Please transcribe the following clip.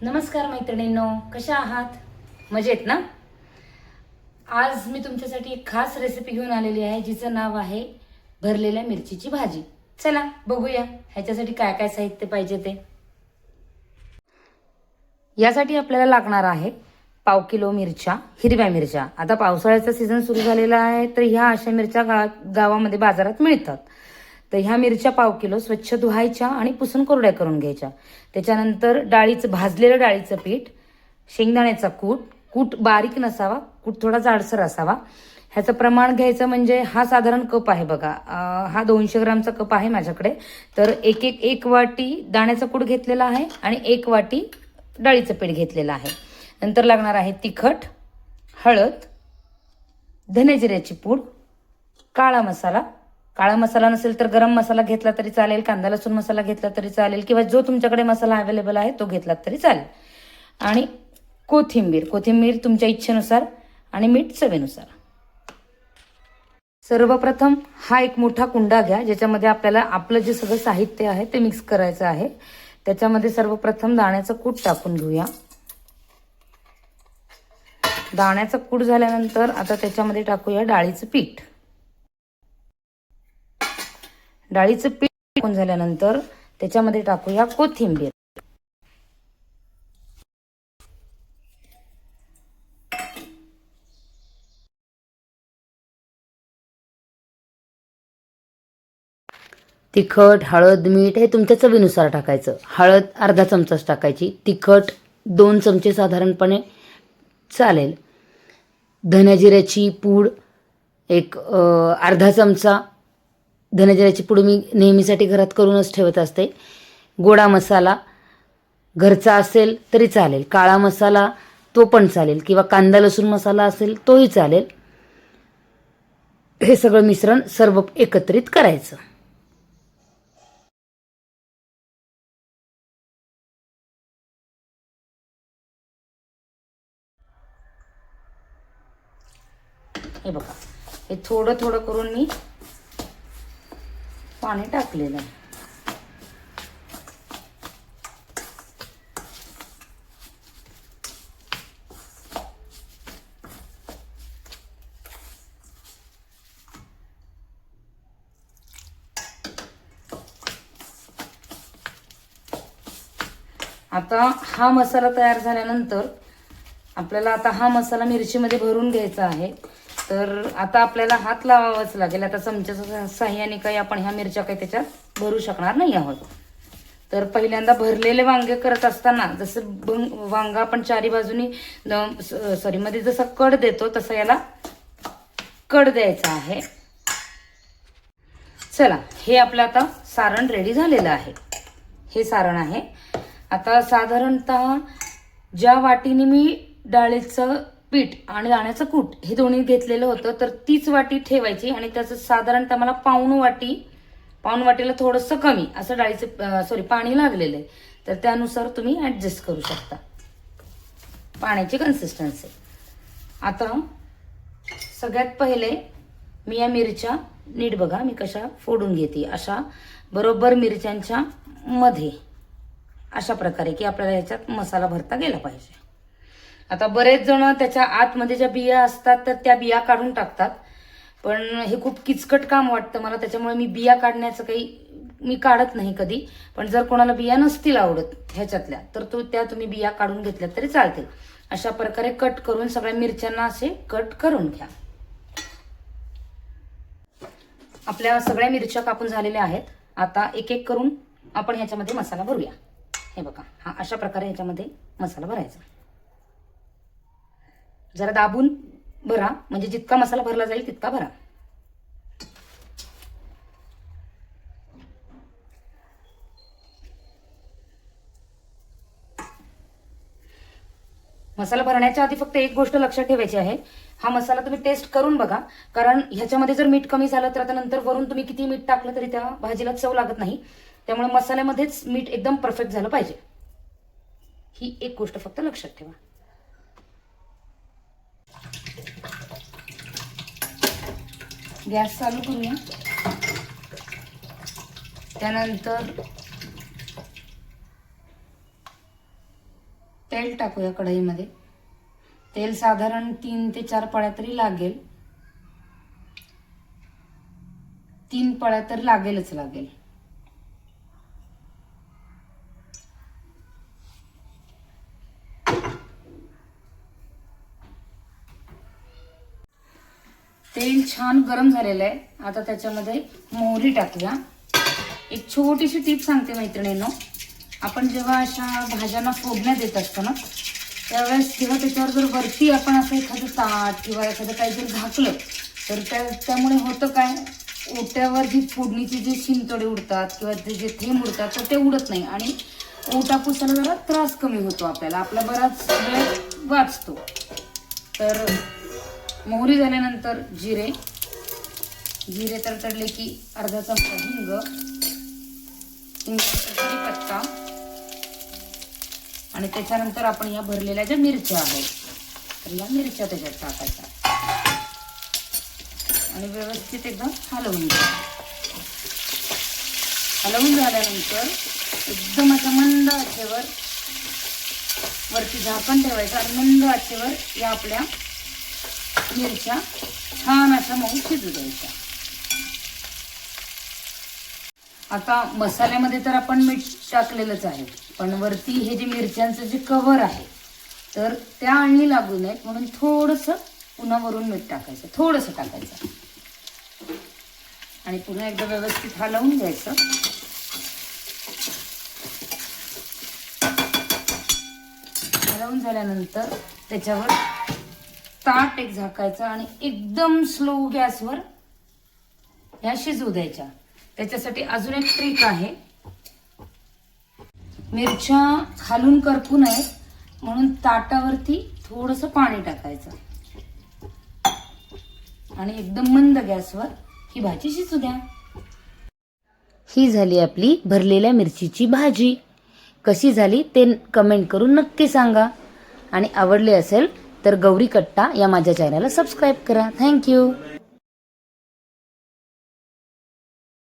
नमस्कार मैत्रिणींनो, कशा आहात? मजेत ना? आज मी तुमच्यासाठी एक खास रेसिपी घेऊन आलेली आहे जिचं नाव आहे भरलेल्या मिरचीची भाजी. चला बघूया ह्याच्यासाठी काय काय साहित्य पाहिजे ते. यासाठी आपल्याला लागणार आहे 1/2 किलो मिरच्या, हिरव्या मिरच्या. आता पावसाळ्याचा सीझन सुरू झालेला आहे तर ह्या अशा मिरच्या गावामध्ये बाजारात मिळतात. तर ह्या मिरच्या 1/2 किलो स्वच्छ धुवायच्या आणि पुसून कोरड्या करून घ्यायच्या. त्याच्यानंतर भाजलेलं डाळीचं पीठ, शेंगदाण्याचा कूट बारीक नसावा, कूट थोडा जाडसर असावा. ह्याचं प्रमाण घ्यायचं म्हणजे हा साधारण कप आहे बघा, हा 200 ग्रामचा कप आहे माझ्याकडे. तर एक वाटी दाण्याचा कूट घेतलेला आहे आणि 1 वाटी डाळीचं पीठ घेतलेलं आहे. नंतर लागणार आहे तिखट, हळद, धने जिऱ्याची पूड, काळा मसाला नसेल तर गरम मसाला घेतला तरी चालेल, कांदा लसूण मसाला घेतला तरी चालेल, किंवा जो तुमच्याकडे मसाला अवेलेबल आहे तो घेतला तरी चालेल. आणि कोथिंबीर तुमच्या इच्छेनुसार आणि मीठ चवीनुसार. सर्वप्रथम हा एक मोठा कुंडा घ्या ज्याच्यामध्ये आपल्याला आपलं जे सगळं साहित्य आहे ते मिक्स करायचं आहे. त्याच्यामध्ये सर्वप्रथम दाण्याचं कूट टाकून घेऊया. दाण्याचं कूट झाल्यानंतर आता त्याच्यामध्ये टाकूया डाळीचं पीठ. डाळीचं पीठ टाकून झाल्यानंतर त्याच्यामध्ये टाकूया कोथिंबीर. तिखट, हळद, मीठ हे तुमच्या चवीनुसार टाकायचं. हळद अर्धा चमचाच टाकायची, तिखट 2 चमचे साधारणपणे चालेल. धने जिऱ्याची पूड एक अर्धा चमचा. धने जिऱ्याची पूड मी नेहमीसाठी घरात करूनच ठेवत असते. गोडा मसाला घरचा असेल तरी चालेल, काळा मसाला तो पण चालेल, किंवा कांदा लसूण मसाला असेल तोही चालेल. हे सगळं मिश्रण सर्व एकत्रित करायचं. हे बघा, हे थोडं थोडं करून मी पाणी टाकलेलं आहे. आता हा मसाला तयार झाल्यानंतर आपल्याला आता हा मसाला मिरचीमध्ये भरून घ्यायचा आहे. तर आता आपल्याला हात लावावाच लागेल. आता चमच्याच्या साह्याने काही आपण ह्या मिरच्या काही त्याच्यात भरू शकणार नाही आहोत. तर पहिल्यांदा भरलेले वांगे करत असताना जसं वांगा आपण चारी बाजूनी मध्ये जसा कड देतो तसं याला कड द्यायचा आहे. चला, हे आपलं आता सारण रेडी झालेलं आहे. हे सारण आहे. आता साधारणतः ज्या वाटीने मी डाळीचं पीठ आणि दाण्याचं कूट हे दोन्ही घेतलेलं होतं तर तीच वाटी ठेवायची आणि त्याचं साधारणतः मला पाऊण वाटीला थोडंसं कमी असं पाणी लागलेलं आहे. तर त्यानुसार तुम्ही ॲडजस्ट करू शकता पाण्याची कन्सिस्टन्सी. आता सगळ्यात पहिले मी या मिरच्या नीट बघा मी कशा फोडून घेते. अशा बरोबर मिरच्यांच्या मध्ये अशा प्रकारे की आपल्याला ह्याच्यात मसाला भरता गेला पाहिजे. आता बरेच जण त्याच्या आतमध्ये ज्या बिया असतात तर त्या बिया काढून टाकतात, पण हे खूप किचकट काम वाटतं मला. त्याच्यामुळे मी बिया काढण्याचं मी काढत नाही कधी. पण जर कोणाला बिया नसतील आवडत ह्याच्यातल्या तर तुम्ही बिया काढून घेतल्या तरी चालतील. अशा प्रकारे कट करून सगळ्या मिरच्यांना असे कट करून घ्या. आपल्या सगळ्या मिरच्या कापून झालेल्या आहेत. आता एक एक करून आपण ह्याच्यामध्ये मसाला भरूया. हे बघा, हा अशा प्रकारे ह्याच्यामध्ये मसाला भरायचा. जरा दाबून भरा म्हणजे जितका मसाला भरला जाईल तितका भरा. मसाला भरण्याच्या आधी फक्त एक गोष्ट लक्षात ठेवायची आहे. हा मसाला तुम्ही टेस्ट करून बघा, कारण ह्याच्यामध्ये जर मीठ कमी झालं तर आता नंतर वरून तुम्ही किती मीठ टाकलं तरी त्या भाजीला चव लागत नाही. त्यामुळे मसाल्यामध्येच मीठ एकदम परफेक्ट झालं पाहिजे. ही एक गोष्ट फक्त लक्षात ठेवा. गॅस चालू करूया. त्यानंतर तेल टाकूया कढईमध्ये. तेल साधारण 3 ते 4 पळ्या तरी लागेल. 3 पळ्या तर लागेलच लागेल. तेल छान गरम झालेलं आहे. आता त्याच्यामध्ये मोहरी टाकूया. एक छोटीशी टीप सांगते मैत्रिणींनो, आपण जेव्हा अशा भाज्यांना फोडण्या देत असतो ना, त्यावेळेस जेव्हा त्याच्यावर जर वरती आपण असं एखादं ताट किंवा एखादं काही जर झाकलं तर त्यामुळे होतं काय, ओट्यावर जी फोडणीची जे शिंतोडे उडतात किंवा ते जे थेंब उडतात तर ते उडत नाही आणि ओटा पुसायला जरा त्रास कमी होतो आपल्याला, आपला बराच वेळ वाचतो. तर मोहरी झाल्यानंतर जिरे तडतडले की अर्धा चमचा हिंग, कढीपत्ता आणि त्याच्यानंतर आपण या भरलेल्या ज्या मिरच्या आहेत तर या मिरच्या त्याच्यात टाकायच्या आणि व्यवस्थित एकदम हलवून घ्या. हलवून झाल्यानंतर एकदम अशा मंद आचेवर वरती झाकण ठेवायचं आणि मंद आचेवर या आपल्या मिरच्या छान अशा मऊ शिजू द्यायच्या. आता मसाल्यामध्ये तर आपण मीठ टाकलेलंच आहे, पण वरती हे जे मिरच्यांचं जे कव्हर आहे तर त्या अळणी लागू नयेत म्हणून थोडंसं पुन्हा वरून मीठ टाकायचं, थोडंसं टाकायचं आणि पुन्हा एकदा व्यवस्थित हलवून घ्यायचं. हलवून झाल्यानंतर त्याच्यावर ताट एक झाकायचं आणि एकदम स्लो गॅसवर ह्या शिजू द्यायच्या. त्याच्यासाठी अजून एक ट्रिक आहे. मिरच्या खालून करपू नयेत म्हणून ताटावरती थोडंसं पाणी टाकायचं आणि एकदम मंद गॅसवर ही भाजी शिजू द्या. ही झाली आपली भरलेल्या मिरचीची भाजी. कशी झाली ते कमेंट करून नक्की सांगा आणि आवडली असेल तर गौरी कट्टा या माझ्या चॅनलला सबस्क्राईब करा. थँक्यू.